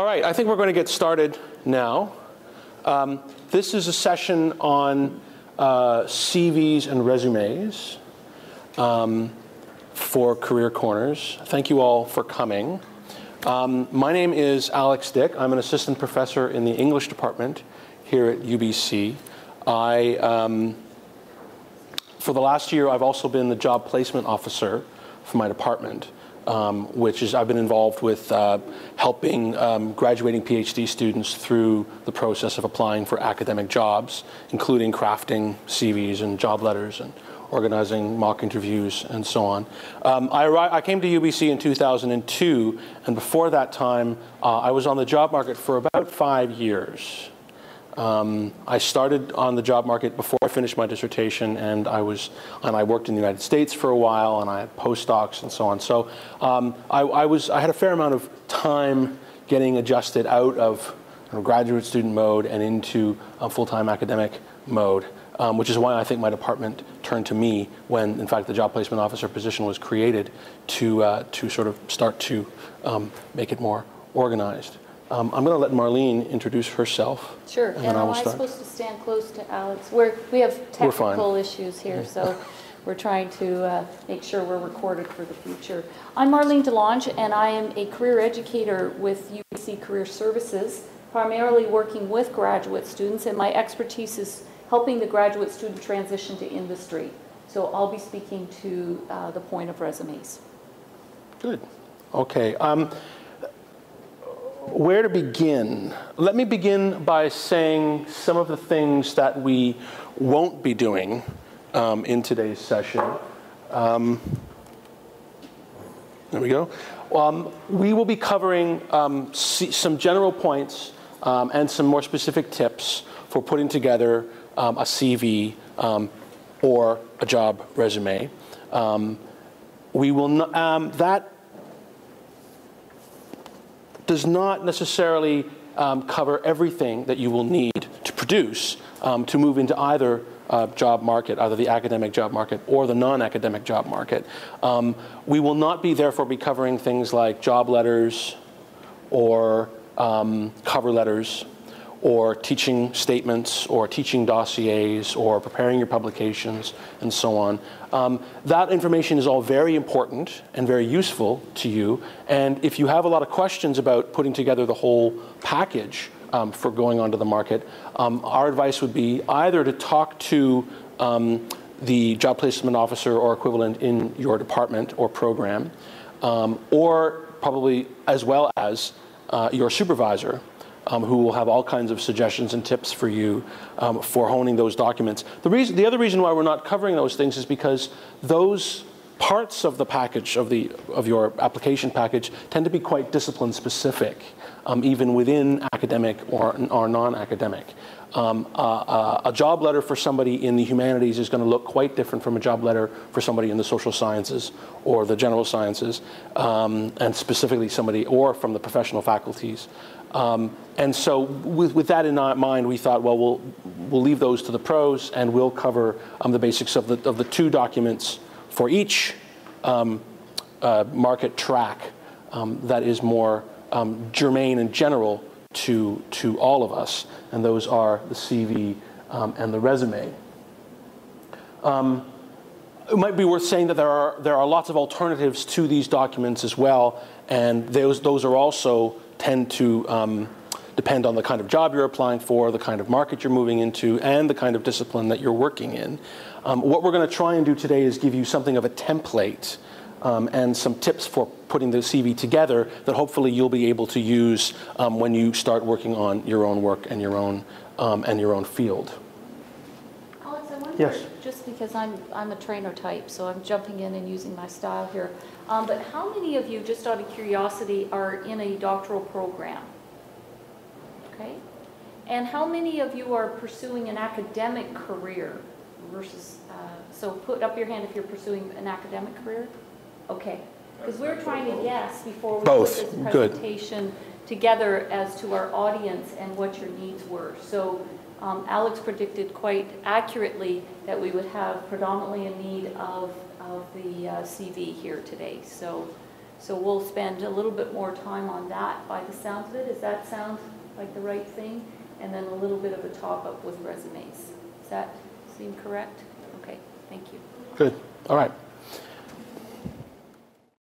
All right, I think we're going to get started now. This is a session on CVs and resumes for Career Corners. Thank you all for coming. My name is Alex Dick. I'm an assistant professor in the English department here at UBC. For the last year, I've also been the job placement officer for my department, which is I've been involved with helping graduating PhD students through the process of applying for academic jobs, including crafting CVs and job letters and organizing mock interviews and so on. I came to UBC in 2002, and before that time, I was on the job market for about 5 years. I started on the job market before I finished my dissertation, and I worked in the United States for a while, and I had postdocs and so on. So I had a fair amount of time getting adjusted out of graduate student mode and into full-time academic mode, which is why I think my department turned to me when, in fact, the job placement officer position was created to sort of start to make it more organized. I'm going to let Marlene introduce herself. Sure. And am I supposed to stand close to Alex? We have technical issues here, so we're trying to make sure we're recorded for the future. I'm Marlene DeLonge, and I am a career educator with UBC Career Services, primarily working with graduate students, and my expertise is helping the graduate student transition to industry. So I'll be speaking to the point of resumes. Good. Okay. Where to begin? Let me begin by saying some of the things that we won't be doing in today's session. There we go. We will be covering some general points and some more specific tips for putting together a CV or a job resume. We will not, that does not necessarily cover everything that you will need to produce to move into either job market, either the academic job market or the non-academic job market. We will not therefore be covering things like job letters or cover letters or teaching statements or teaching dossiers or preparing your publications and so on. That information is all very important and very useful to you. And if you have a lot of questions about putting together the whole package for going onto the market, our advice would be either to talk to the job placement officer or equivalent in your department or program, or probably as well as your supervisor, who will have all kinds of suggestions and tips for you for honing those documents. The other reason why we're not covering those things is because those parts of the package, of your application package, tend to be quite discipline specific, even within academic or non-academic. A job letter for somebody in the humanities is going to look quite different from a job letter for somebody in the social sciences or the general sciences, and specifically somebody or from the professional faculties. And so with that in mind, we thought, well, we'll leave those to the pros, and we'll cover the basics of the two documents for each market track that is more germane and general to all of us, and those are the CV and the resume. It might be worth saying that there are lots of alternatives to these documents as well, and those are also tend to depend on the kind of job you're applying for, the kind of market you're moving into, and the kind of discipline that you're working in. What we're going to try and do today is give you something of a template and some tips for putting the CV together that hopefully you'll be able to use when you start working on your own work and your own field. Alex, I wonder, yes. Just because I'm a trainer type, so I'm jumping in and using my style here. But how many of you, just out of curiosity, are in a doctoral program? Okay. And how many of you are pursuing an academic career versus, so put up your hand if you're pursuing an academic career? Okay. Because we're trying to guess before we put this presentation together as to our audience and what your needs were. So Alex predicted quite accurately that we would have predominantly a need of the CV here today. So So we'll spend a little bit more time on that by the sound of it. Does that sound like the right thing? And then a little bit of a top-up with resumes. Does that seem correct? Okay, thank you. Good. All right.